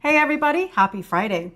Hey everybody, happy Friday.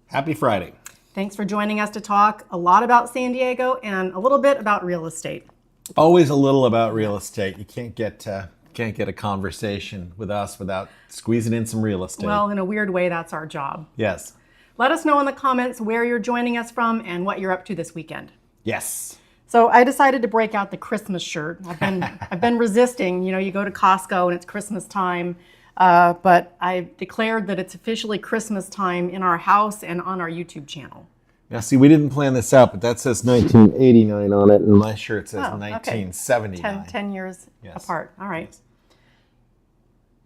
Happy Friday. Thanks for joining us to talk a lot about San Diego and a little bit about real estate. Always a little about real estate. You can't get a conversation with us without squeezing in some real estate. Well, in a weird way, that's our job. Yes. Let us know in the comments where you're joining us from and what you're up to this weekend. Yes. So I decided to break out the Christmas shirt. I've been resisting. You go to Costco and it's Christmas time. But I declared that it's officially Christmas time in our house and on our YouTube channel. Now, see, we didn't plan this out, but that says 1989 on it, and my shirt says 1979. 10 years apart. All right. Yes.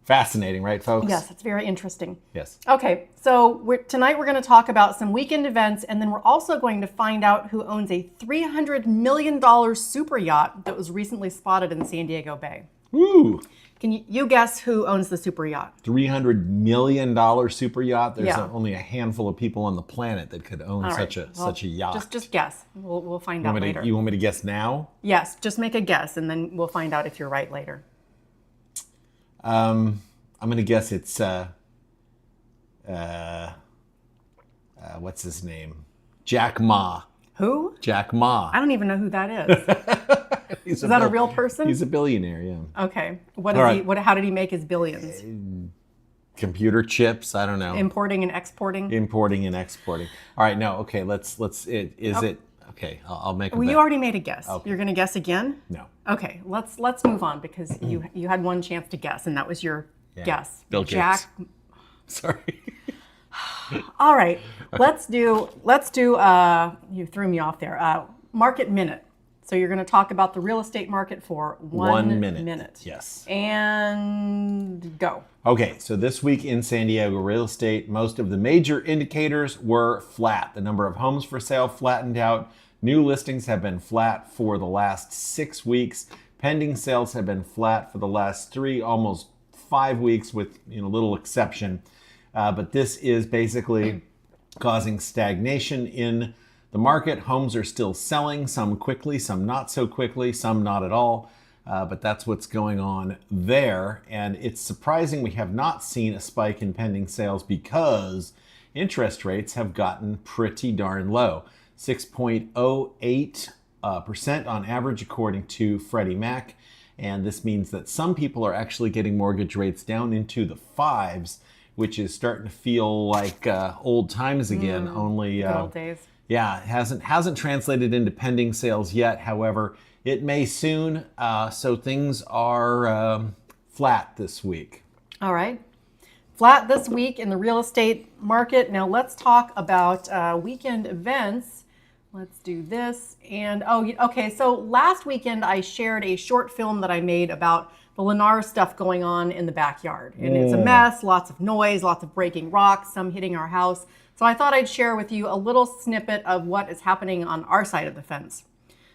Fascinating, right, folks? Yes, it's very interesting. Yes. Okay, so tonight we're going to talk about some weekend events, and then we're also going to find out who owns a $300 million super yacht that was recently spotted in San Diego Bay. Woo! Can you guess who owns the super yacht? $300 million super yacht? There's only a handful of people on the planet that could own such a yacht. Just guess. We'll find out later. You want me to guess now? Yes, just make a guess, and then we'll find out if you're right later. I'm going to guess it's, what's his name? Jack Ma. Who? Jack Ma. I don't even know who that is. Is that a real person? He's a billionaire, yeah. Okay. How did he make his billions? Computer chips, I don't know. Importing and exporting? Importing and exporting. All right, no, okay, okay, I'll make a bet. You already made a guess. Okay. You're going to guess again? No. Okay, let's move on because you had one chance to guess, and that was your guess. Bill Gates. Jack. Sorry. All right, let's do. You threw me off there. Market minute. So you're going to talk about the real estate market for one minute. Yes. And go. Okay, so this week in San Diego real estate, most of the major indicators were flat. The number of homes for sale flattened out. New listings have been flat for the last 6 weeks. Pending sales have been flat for the last 3, almost 5 weeks with little exception. But this is basically causing stagnation in the market. Homes are still selling, some quickly, some not so quickly, some not at all. But that's what's going on there. And it's surprising we have not seen a spike in pending sales because interest rates have gotten pretty darn low. 6.08% on average, according to Freddie Mac. And this means that some people are actually getting mortgage rates down into the 5s, which is starting to feel like old times again. Only good old days. Yeah, it hasn't translated into pending sales yet. However, it may soon. So things are flat this week. All right. Flat this week in the real estate market. Now let's talk about weekend events. Let's do this. And okay. So last weekend I shared a short film that I made about the Lennar stuff going on in the backyard. And it's a mess, lots of noise, lots of breaking rocks, some hitting our house. So I thought I'd share with you a little snippet of what is happening on our side of the fence.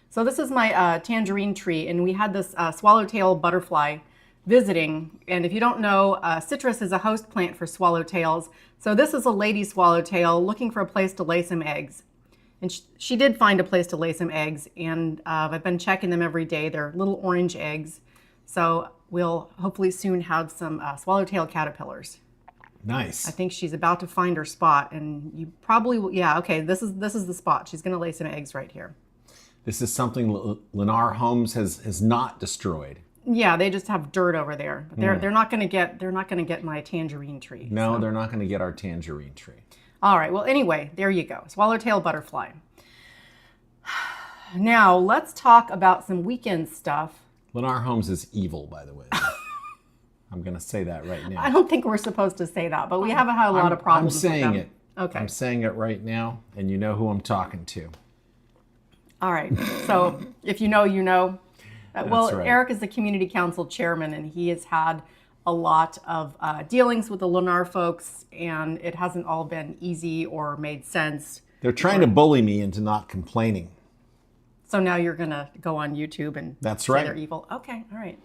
So this is my tangerine tree, and we had this swallowtail butterfly visiting. And if you don't know, citrus is a host plant for swallowtails. So this is a lady swallowtail looking for a place to lay some eggs. And she did find a place to lay some eggs, and I've been checking them every day. They're little orange eggs. So we'll hopefully soon have some swallowtail caterpillars. Nice. I think she's about to find her spot, and you probably will. Yeah, okay, this is the spot. She's going to lay some eggs right here. This is something Lennar Homes has not destroyed. Yeah, they just have dirt over there. But they're not going to get my tangerine tree. No, they're not going to get our tangerine tree. All right. Well, anyway, there you go. Swallowtail butterfly. Now let's talk about some weekend stuff. Lennar Homes is evil, by the way. I'm going to say that right now. I don't think we're supposed to say that, but we haven't had a lot of problems. I'm saying with them. it. Okay. I'm saying it right now, and you know who I'm talking to. All right. So if you know, you know. Well, right. Eric is the community council chairman, and he has had a lot of dealings with the Lennar folks, and it hasn't all been easy or made sense. They're trying to bully me into not complaining. So now you're gonna go on YouTube and say they're evil. Okay, all right.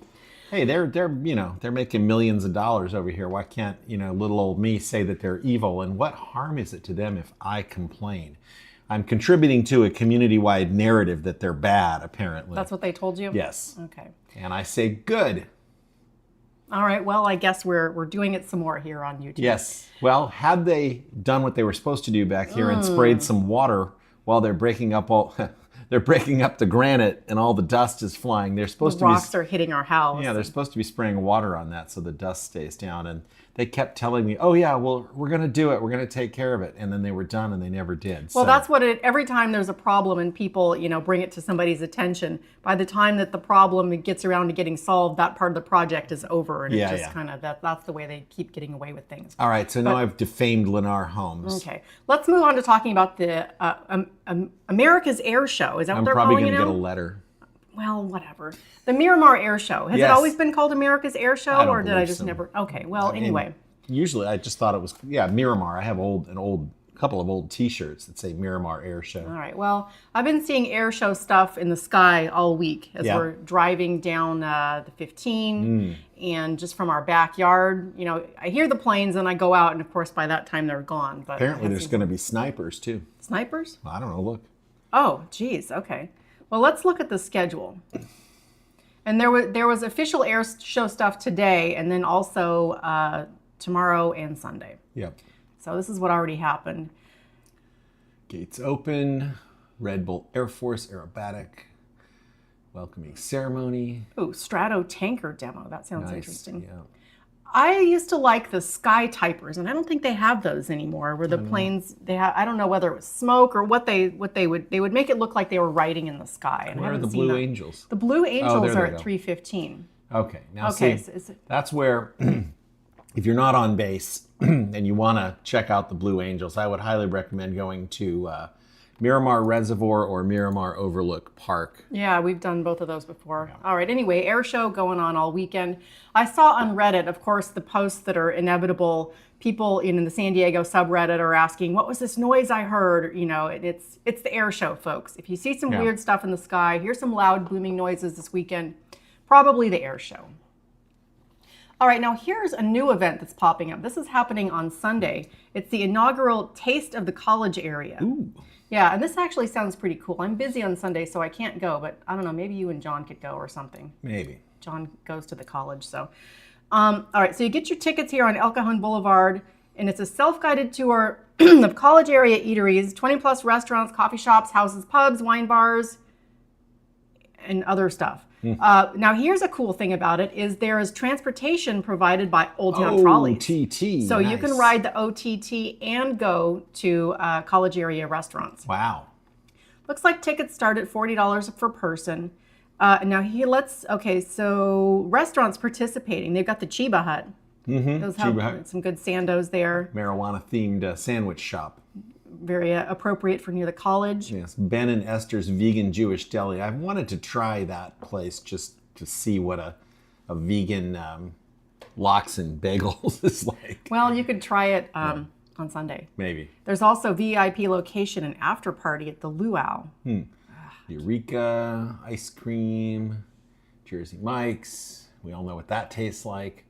Hey, they're making millions of dollars over here. Why can't little old me say that they're evil? And what harm is it to them if I complain? I'm contributing to a community-wide narrative that they're bad. Apparently, that's what they told you. Yes. Okay. And I say good. All right. Well, I guess we're doing it some more here on YouTube. Yes. Well, had they done what they were supposed to do back here and sprayed some water while they're breaking up they're breaking up the granite and all the dust is flying. They're supposed The rocks are hitting our house. Yeah, they're supposed to be spraying water on that so the dust stays down. And they kept telling me, oh yeah, well, we're going to do it. We're going to take care of it. And then they were done and they never did. Well, that's what every time there's a problem and people, bring it to somebody's attention, by the time that the problem gets around to getting solved, that part of the project is over. And it just kind of, that's the way they keep getting away with things. All right, so now I've defamed Lennar Homes. Okay, let's move on to talking about the America's Air Show. Is that what they're calling it now? I'm probably going to get a letter. Well, whatever. The Miramar Air Show. Has it always been called America's Air Show, or did I just never? Okay. Well, anyway. Usually, I just thought it was Miramar. I have a couple of old T-shirts that say Miramar Air Show. All right. Well, I've been seeing air show stuff in the sky all week as we're driving down the 15, and just from our backyard. I hear the planes, and I go out, and of course, by that time they're gone. But apparently, there's going to be snipers too. Snipers? Well, I don't know. Look. Oh, geez. Okay. Well, let's look at the schedule. And there was official air show stuff today, and then also tomorrow and Sunday. Yep. So this is what already happened. Gates open. Red Bull Air Force aerobatic welcoming ceremony. Ooh, Strato tanker demo. That sounds interesting. Yeah. I used to like the Sky Typers, and I don't think they have those anymore. Where the planes I don't know whether it was smoke or what they would make it look like they were riding in the sky. And where are the Blue Angels? The Blue Angels are at 3:15. Okay, now see, that's where if you're not on base and you want to check out the Blue Angels, I would highly recommend going to Miramar Reservoir or Miramar Overlook Park. Yeah, we've done both of those before. Yeah. All right, anyway, air show going on all weekend. I saw on Reddit, of course, the posts that are inevitable. People in the San Diego subreddit are asking, what was this noise I heard? It's the air show, folks. If you see some weird stuff in the sky, hear some loud booming noises this weekend, probably the air show. All right, now here's a new event that's popping up. This is happening on Sunday. It's the inaugural Taste of the College Area. Ooh. Yeah, and this actually sounds pretty cool. I'm busy on Sunday, so I can't go, but I don't know, maybe you and John could go or something. Maybe. John goes to the college, so. All right, so you get your tickets here on El Cajon Boulevard, and it's a self-guided tour of college area eateries, 20-plus restaurants, coffee shops, houses, pubs, wine bars, and other stuff. Now, here's a cool thing about it is there is transportation provided by Old Town Trolleys. OTT. So you can ride the OTT and go to college area restaurants. Wow. Looks like tickets start at $40 per person. Now so restaurants participating. They've got the Chiba Hut. Those have some good sandos there. Marijuana-themed sandwich shop. Very appropriate for near the college. Yes, Ben and Esther's Vegan Jewish Deli. I've wanted to try that place just to see what a vegan lox and bagels is like. Well, you could try it on Sunday. Maybe. There's also VIP location and after party at the Luau. Eureka, ice cream, Jersey Mike's. We all know what that tastes like.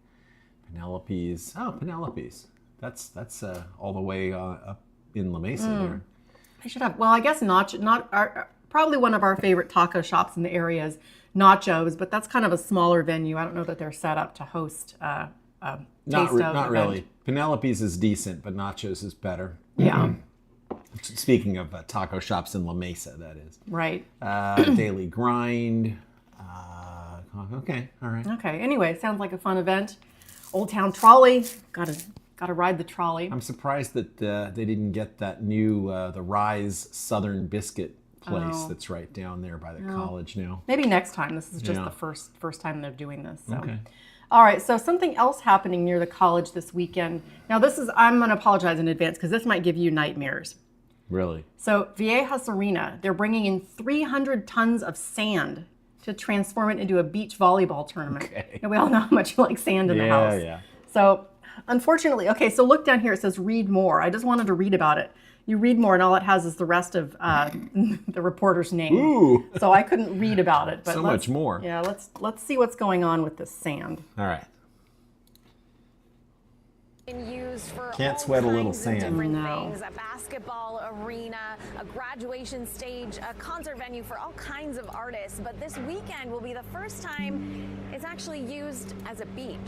Penelope's. Oh, Penelope's. That's all the way up in La Mesa there. I should have. Well, I guess probably one of our favorite taco shops in the area is Nachos, but that's kind of a smaller venue. I don't know that they're set up to host Not really. Penelope's is decent, but Nachos is better. Yeah. Speaking of taco shops in La Mesa, that is. Right. Daily Grind. Okay, all right. Okay. Anyway, sounds like a fun event. Old Town Trolley. Got to ride the trolley. I'm surprised that they didn't get that new the Rise Southern Biscuit place that's right down there by the college now. Maybe next time. This is just the first time they're doing this. So. Okay. All right. So something else happening near the college this weekend. Now I'm going to apologize in advance because this might give you nightmares. Really? So Viejas Arena, they're bringing in 300 tons of sand to transform it into a beach volleyball tournament. Okay. And we all know how much you like sand in the house. Yeah. So unfortunately, okay, so look down here. It says read more. I just wanted to read about it. You read more, and all it has is the rest of the reporter's name. Ooh. So I couldn't read about it. But so much more. Yeah, let's see what's going on with this sand. All right. Use used for Can't all sweat a little kinds of sand. different No. things. A basketball arena, a graduation stage, a concert venue for all kinds of artists. But this weekend will be the first time it's actually used as a beach.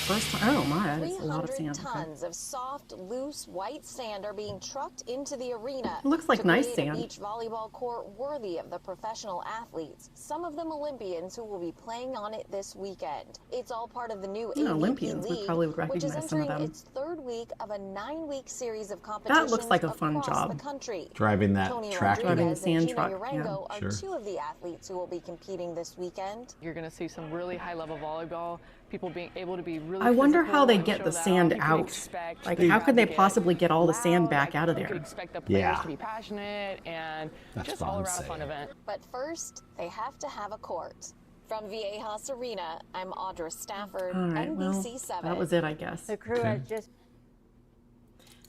First time. Oh my, that's a lot of 300 sand. Okay. tons of soft, loose, white sand are being trucked into the arena. It looks like to nice create sand. a beach volleyball court worthy of the professional athletes, some of them Olympians who will be playing on it this weekend. It's all part of the new AVP Olympians, we League, probably would which is recognize some of entering them. its third week of a 9-week series of competitions looks like a fun across job. the country. Driving that Tony tractor. Driving the Rodriguez sand and Gina truck, Urango yeah. are Sure. two of the athletes who will be competing this weekend. You're going to see some really high-level volleyball, people being able to be really I wonder physical how they and get show the that sand off. You could out. expect Like, the how crowd could they to get possibly get all the sand loud. back out of You could there? expect the players Yeah. to be passionate and That's just what all I'm around a fun saying. event. But first, they have to have a court. From Viejas Arena, I'm Audra Stafford, All right, well, NBC7. that was it, I guess. The crew has just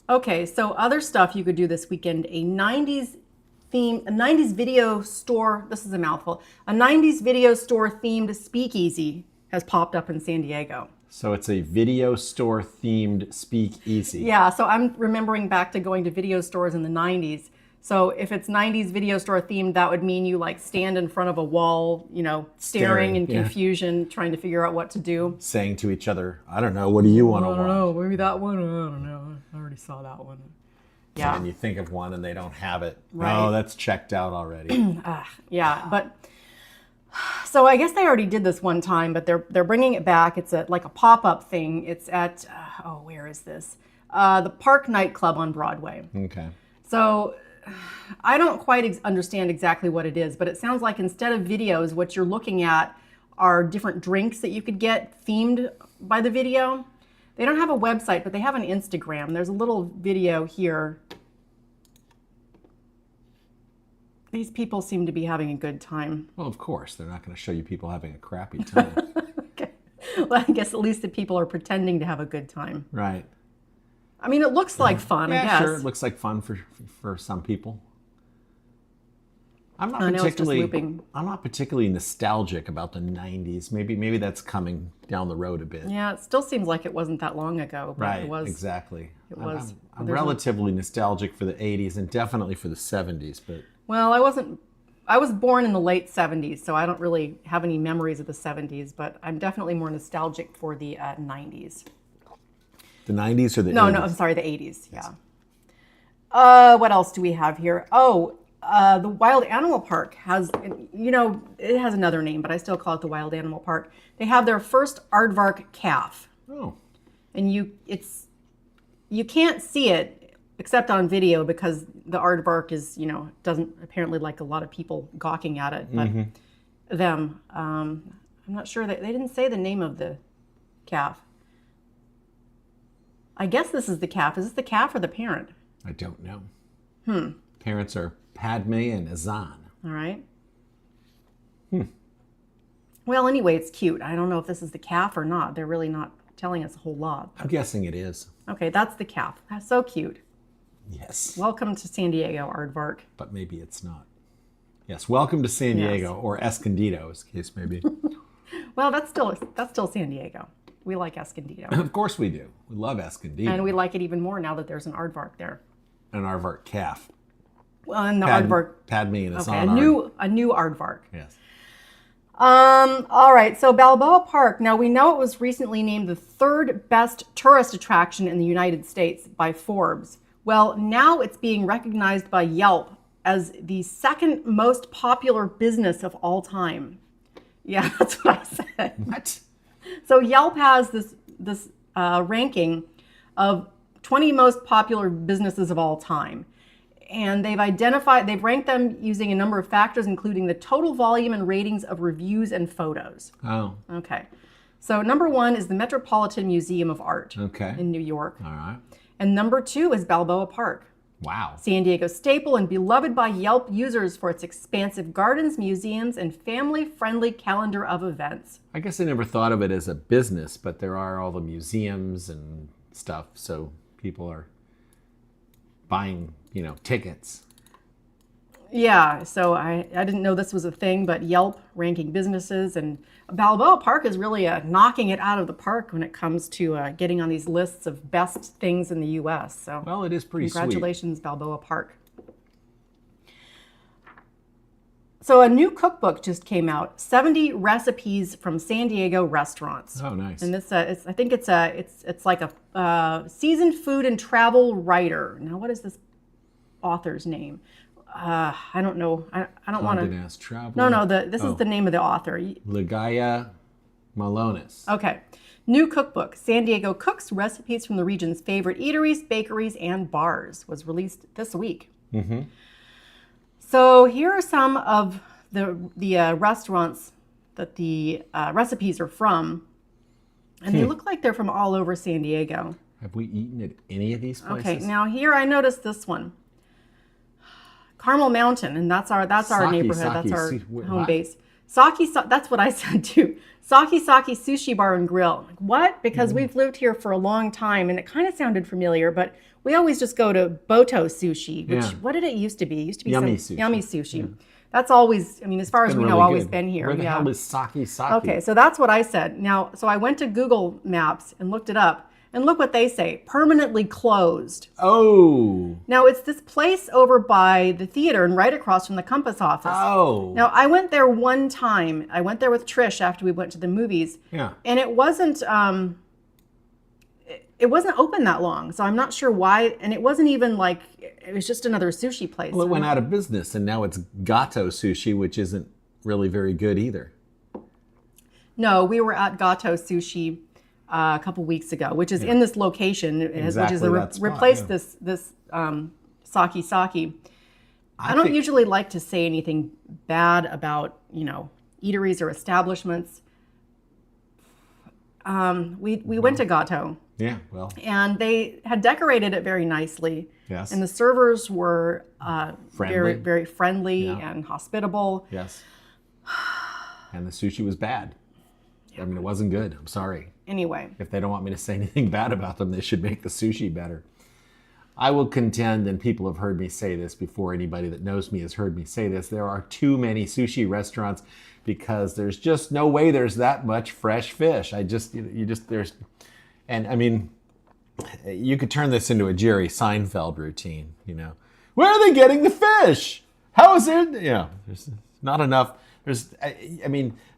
Okay, so other stuff you could do this weekend, a 90s video store, this is a mouthful, a 90s video store themed speakeasy has popped up in San Diego. So it's a video store themed speakeasy. Yeah, so I'm remembering back to going to video stores in the 90s. So if it's 90s video store themed, that would mean you like stand in front of a wall, you know, staring in yeah. confusion, trying to figure out what to do. Saying to each other, I don't know, what do you want to I watch? don't know, maybe that one, I don't know. I already saw that one. Yeah. And you think of one and they don't have it. Right. Oh, that's checked out already. Yeah, but so I guess they already did this one time, but they're bringing it back. It's like a pop-up thing. It's at where is this? The Park Nightclub on Broadway. Okay. So I don't quite understand exactly what it is, but it sounds like instead of videos, what you're looking at are different drinks that you could get themed by the video. They don't have a website, but they have an Instagram. There's a little video here. These people seem to be having a good time. Well, of course, they're not going to show you people having a crappy time. Okay. Well, I guess at least the people are pretending to have a good time. Right. I mean, it looks like fun, I Yeah, guess. sure. It looks like fun for some people. I'm not I know, it's just looping. I'm not particularly nostalgic about the 90s. Maybe that's coming down the road a bit. Yeah, it still seems like it wasn't that long ago. But Right, it was. exactly. It was. I'm There's relatively nostalgic for the 80s and definitely for the 70s, but Well, I was born in the late 70s, so I don't really have any memories of the 70s, but I'm definitely more nostalgic for the 90s. the 90s or the 80s? No, I'm sorry, the 80s, yeah. What else do we have here? Oh, the Wild Animal Park has, it has another name, but I still call it the Wild Animal Park. They have their first aardvark calf, Oh, and you can't see it except on video because the aardvark is, doesn't apparently like a lot of people gawking at it, but them. I'm not sure that they didn't say the name of the calf. I guess this is the calf. Is this the calf or the parent? I don't know. Parents are Padme and Azan. All right. Well, anyway, it's cute. I don't know if this is the calf or not. They're really not telling us a whole lot. I'm guessing it is. Okay, that's the calf. That's so cute. Yes. Welcome to San Diego, aardvark. But maybe it's not. Yes, welcome to San Diego, or Escondido, as the case may be. Well, that's still San Diego. We like Escondido. Of course we do. We love Escondido. And we like it even more now that there's an aardvark there. An aardvark calf. Well, and the aardvark. Padme and Okay, Azan. a new aardvark. Yes. All right, so Balboa Park. Now we know it was recently named the third best tourist attraction in the United States by Forbes. Well, now it's being recognized by Yelp as the second most popular business of all time. Yeah, that's what I said. What? So Yelp has this ranking of 20 most popular businesses of all time. And they've ranked them using a number of factors, including the total volume and ratings of reviews and photos. Oh, Okay. So number 1 is the Metropolitan Museum of Art okay. in New York. All right. And number 2 is Balboa Park, Wow. San Diego's staple and beloved by Yelp users for its expansive gardens, museums, and family-friendly calendar of events. I guess I never thought of it as a business, but there are all the museums and stuff, so people are buying, tickets. Yeah, so I didn't know this was a thing, but Yelp ranking businesses, and Balboa Park is really knocking it out of the park when it comes to getting on these lists of best things in the U.S. So, Well, it is pretty sweet. congratulations, Balboa Park. So a new cookbook just came out, 70 recipes from San Diego restaurants. Oh, nice. And this, I think it's like a seasoned food and travel writer. Now, what is this author's name? I don't know. I don't want to. Travel. No. This is the name of the author. Ligaya Malonis. Okay. New cookbook, San Diego Cooks, Recipes from the Region's Favorite Eateries, Bakeries, and Bars, was released this week. Mm-hmm. So here are some of the restaurants that the recipes are from. And they look like they're from all over San Diego. Have we eaten at any of these places? Okay, now here I noticed this one. Carmel Mountain, and that's our neighborhood, that's our home base. That's what I said too. Saki Sushi Bar and Grill. What? Because we've lived here for a long time, and it kind of sounded familiar, but we always just go to Boto Sushi, which, what did it used to be? It used to be Yummy Sushi. Yummy Sushi. Yeah. That's always, I mean, as far as we know, really always good. been here. Where the hell is Saki? Okay, so that's what I said. Now, so I went to Google Maps and looked it up, and look what they say, permanently closed. Oh. Now, it's this place over by the theater and right across from the Compass office. Oh. Now, I went there one time. I went there with Trish after we went to the movies. Yeah. And it wasn't open that long, so I'm not sure why. And it wasn't even like, it was just another sushi place. Well, it went out of business, and now it's Gato Sushi, which isn't really very good either. No, we were at Gato Sushi a couple weeks ago, which is in this location, which is replaced this Saki. I don't usually like to say anything bad about eateries or establishments. We went to Gato. Yeah, well. And they had decorated it very nicely. Yes. And the servers were friendly. very, very friendly and hospitable. Yes. And the sushi was bad. I mean, it wasn't good. I'm sorry. Anyway. If they don't want me to say anything bad about them, they should make the sushi better. I will contend, and people have heard me say this before, anybody that knows me has heard me say this, there are too many sushi restaurants because there's just no way there's that much fresh fish. And I mean, you could turn this into a Jerry Seinfeld routine, Where are they getting the fish? How is it? There's not enough.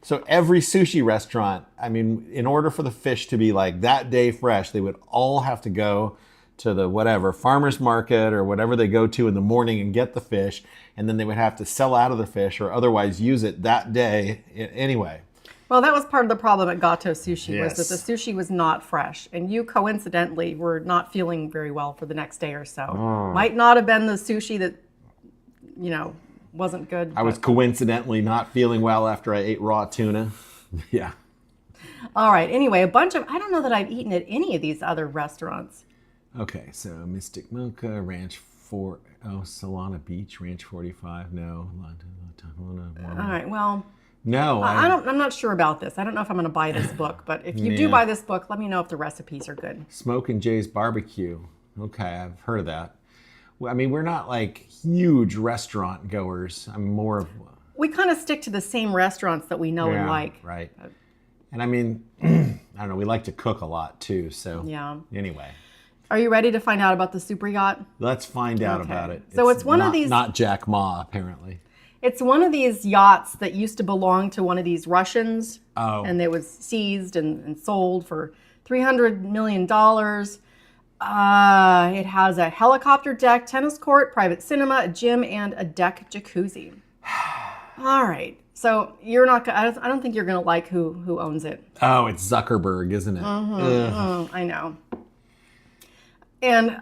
So every sushi restaurant, in order for the fish to be like that day fresh, they would all have to go to the farmer's market or whatever they go to in the morning and get the fish. And then they would have to sell out of the fish or otherwise use it that day anyway. Well, that was part of the problem at Gato Sushi, Yes. was that the sushi was not fresh. And you coincidentally were not feeling very well for the next day or so. Might not have been the sushi that, wasn't good. I was coincidentally not feeling well after I ate raw tuna. Yeah. All right. Anyway, I don't know that I've eaten at any of these other restaurants. Okay, so Mystic Mocha, Ranch 4, Solana Beach, Ranch 45, no. All right, well. No. I'm not sure about this. I don't know if I'm going to buy this book, but if you do buy this book, let me know if the recipes are good. Smoke and Jay's Barbecue. Okay, I've heard of that. Well, we're not like huge restaurant goers. I'm more of... We kind of stick to the same restaurants that we know and like. Right. And I don't know, we like to cook a lot too, so anyway. Are you ready to find out about the super yacht? Let's find out about it. So it's one of these... Not Jack Ma, apparently. It's one of these yachts that used to belong to one of these Russians. Oh. And it was seized and sold for $300 million. It has a helicopter deck, tennis court, private cinema, a gym, and a deck jacuzzi. All right. So you're not. I don't think you're going to like who owns it. Oh, it's Zuckerberg, isn't it? I know. And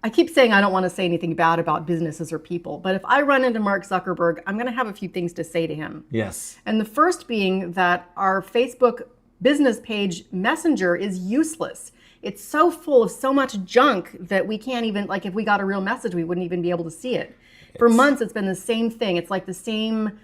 I keep saying I don't want to say anything bad about businesses or people, but if I run into Mark Zuckerberg, I'm going to have a few things to say to him. Yes. And the first being that our Facebook business page Messenger is useless. It's so full of so much junk that we can't even, like if we got a real message, we wouldn't even be able to see it. For months, it's been the same thing. It's like the same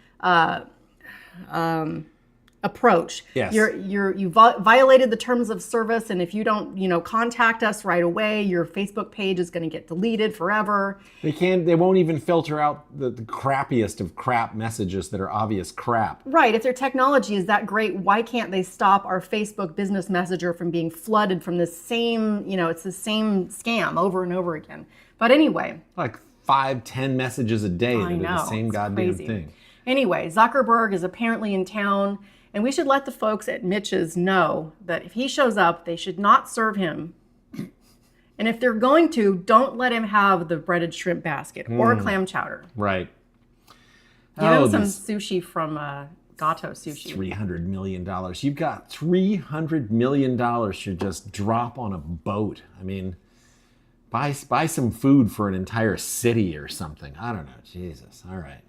approach. Yes. You violated the terms of service, and if you don't, contact us right away, your Facebook page is going to get deleted forever. They won't even filter out the crappiest of crap messages that are obvious crap. Right. If their technology is that great, why can't they stop our Facebook business messenger from being flooded from the same, it's the same scam over and over again. But anyway. Like 5-10 messages a day that are the same goddamn thing. Anyway, Zuckerberg is apparently in town, and we should let the folks at Mitch's know that if he shows up, they should not serve him. And if they're going to, don't let him have the breaded shrimp basket or clam chowder. Right. Give him some sushi from Gato Sushi. $300 million. You've got $300 million to just drop on a boat. I mean, buy some food for an entire city or something. I don't know. Jesus. All right.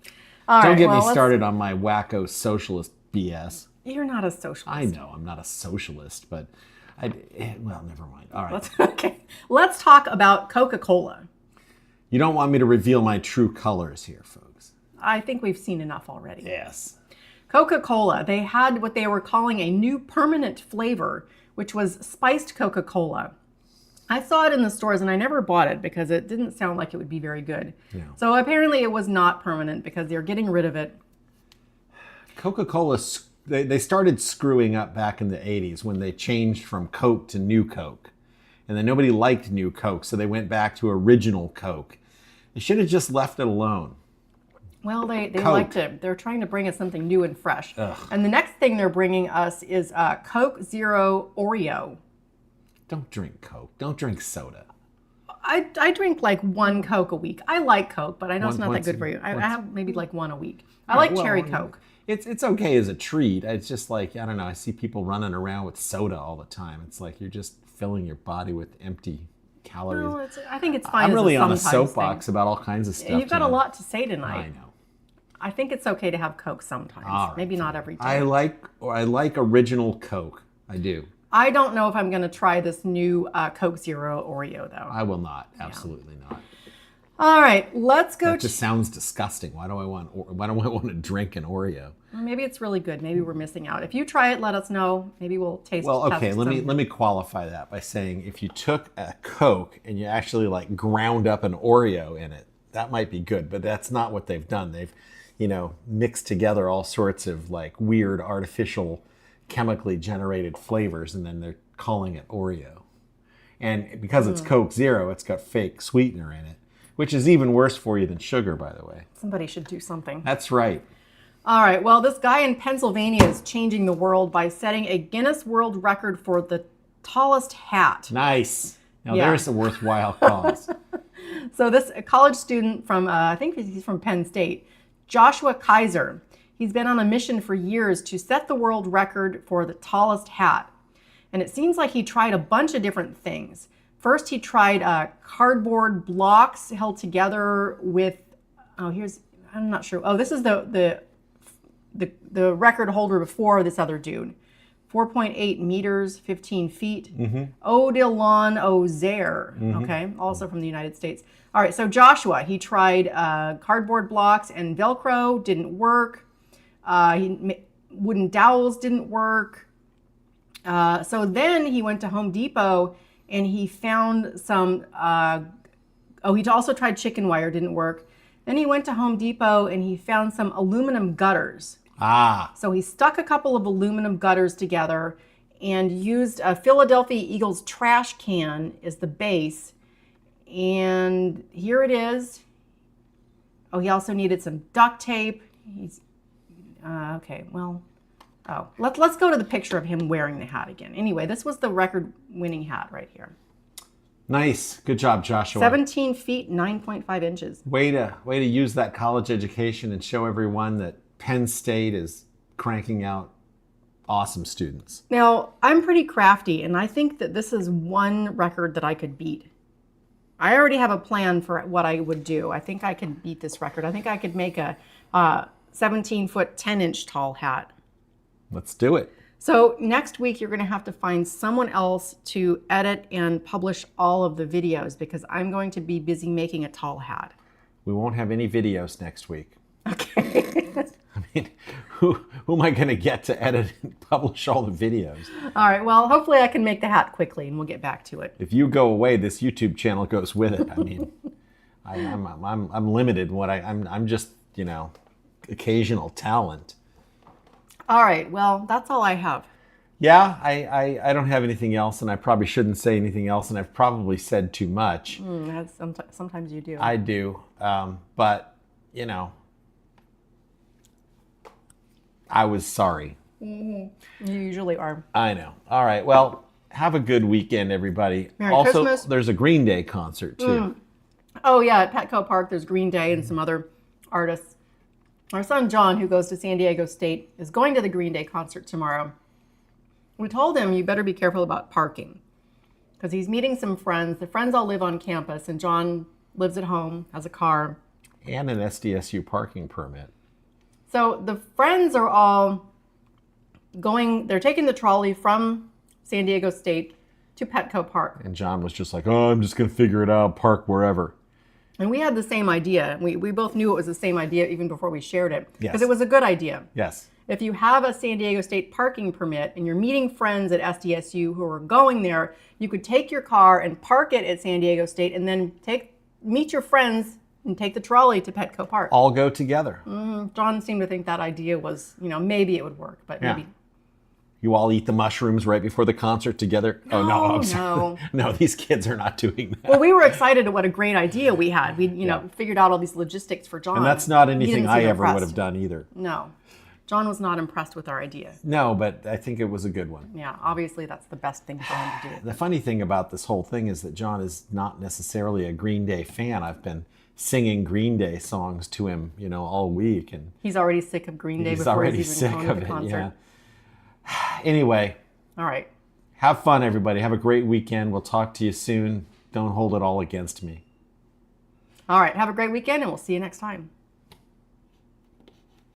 Don't get me started on my wacko socialist BS. You're not a socialist. I know I'm not a socialist, but well, never mind. All right. Let's talk about Coca-Cola. You don't want me to reveal my true colors here, folks. I think we've seen enough already. Yes. Coca-Cola, they had what they were calling a new permanent flavor, which was spiced Coca-Cola. I saw it in the stores and I never bought it because it didn't sound like it would be very good. Yeah. So apparently it was not permanent because they're getting rid of it. Coca-Cola, they started screwing up back in the 80s when they changed from Coke to New Coke. And then nobody liked New Coke, so they went back to original Coke. They should have just left it alone. Well, they liked it. They're trying to bring us something new and fresh. Ugh. And the next thing they're bringing us is Coke Zero Oreo. Don't drink Coke. Don't drink soda. I drink like one Coke a week. I like Coke, but I know it's not that good for you. I have maybe like one a week. I like cherry Coke. It's okay as a treat. It's just like, I don't know, I see people running around with soda all the time. It's like you're just filling your body with empty calories. No, I think it's fine. I'm really on a soapbox about all kinds of stuff. You've got a lot to say tonight. I know. I think it's okay to have Coke sometimes. Right, maybe not every time. I like original Coke. I do. I don't know if I'm going to try this new Coke Zero Oreo, though. I will not. Absolutely not. All right, let's go. That just sounds disgusting. Why do I want to drink an Oreo? Well, maybe it's really good. Maybe we're missing out. If you try it, let us know. Maybe we'll taste. Well, okay. Let me qualify that by saying if you took a Coke and you actually like ground up an Oreo in it, that might be good. But that's not what they've done. They've, mixed together all sorts of like weird artificial, chemically generated flavors, and then they're calling it Oreo. And because it's Coke Zero, it's got fake sweetener in it, which is even worse for you than sugar, by the way. Somebody should do something. That's right. All right. Well, this guy in Pennsylvania is changing the world by setting a Guinness World Record for the tallest hat. Nice. Now there's a worthwhile cause. So this college student from, I think he's from Penn State, Joshua Kaiser, he's been on a mission for years to set the world record for the tallest hat. And it seems like he tried a bunch of different things. First, he tried cardboard blocks held together with, I'm not sure. Oh, this is the record holder before this other dude. 4.8 meters, 15 feet. Odilon Ozair, okay, also from the United States. All right, so Joshua, he tried cardboard blocks and Velcro, didn't work. Wooden dowels didn't work. So then he went to Home Depot and he found some, he also tried chicken wire, didn't work. Then he went to Home Depot and he found some aluminum gutters. So he stuck a couple of aluminum gutters together and used a Philadelphia Eagles trash can as the base. And here it is. Oh, he also needed some duct tape. Let's go to the picture of him wearing the hat again. Anyway, this was the record-winning hat right here. Nice. Good job, Joshua. 17 feet, 9.5 inches. Way to use that college education and show everyone that Penn State is cranking out awesome students. Now, I'm pretty crafty, and I think that this is one record that I could beat. I already have a plan for what I would do. I think I could beat this record. I think I could make a 17-foot, 10-inch tall hat. Let's do it. So next week, you're going to have to find someone else to edit and publish all of the videos because I'm going to be busy making a tall hat. We won't have any videos next week. Okay. I mean, who am I going to get to edit and publish all the videos? All right, well, hopefully I can make the hat quickly and we'll get back to it. If you go away, this YouTube channel goes with it. I mean, I'm limited in what I'm just, occasional talent. All right, well, that's all I have. Yeah, I don't have anything else, and I probably shouldn't say anything else, and I've probably said too much. Sometimes you do. I do, but, I was sorry. You usually are. I know. All right, well, have a good weekend, everybody. Merry also, Christmas. there's a Green Day concert, too. Oh, yeah, at Petco Park, there's Green Day and some other artists. Our son John, who goes to San Diego State, is going to the Green Day concert tomorrow. We told him you better be careful about parking because he's meeting some friends. The friends all live on campus, and John lives at home, has a car. And an SDSU parking permit. So the friends are all they're taking the trolley from San Diego State to Petco Park. And John was just like, oh, I'm just going to figure it out, park wherever. And we had the same idea. We both knew it was the same idea even before we shared it. Yes. Because it was a good idea. Yes. If you have a San Diego State parking permit and you're meeting friends at SDSU who are going there, you could take your car and park it at San Diego State and then meet your friends and take the trolley to Petco Park. All go together. John seemed to think that idea was, maybe it would work, but Yeah. maybe. You all eat the mushrooms right before the concert together? Oh, no. I'm No. sorry. No, these kids are not doing that. Well, we were excited at what a great idea we had. We, figured out all these logistics for John. And that's not He anything didn't I seem ever would impressed. have done either. No. John was not impressed with our idea. No, but I think it was a good one. Yeah, obviously that's the best thing for him to do. The funny thing about this whole thing is that John is not necessarily a Green Day fan. I've been singing Green Day songs to him, all week. And He's already sick of Green Day he's before already he's sick even gone to of the it, concert. yeah. Anyway, All right. have fun, everybody. Have a great weekend. We'll talk to you soon. Don't hold it all against me. All right. Have a great weekend, and we'll see you next time.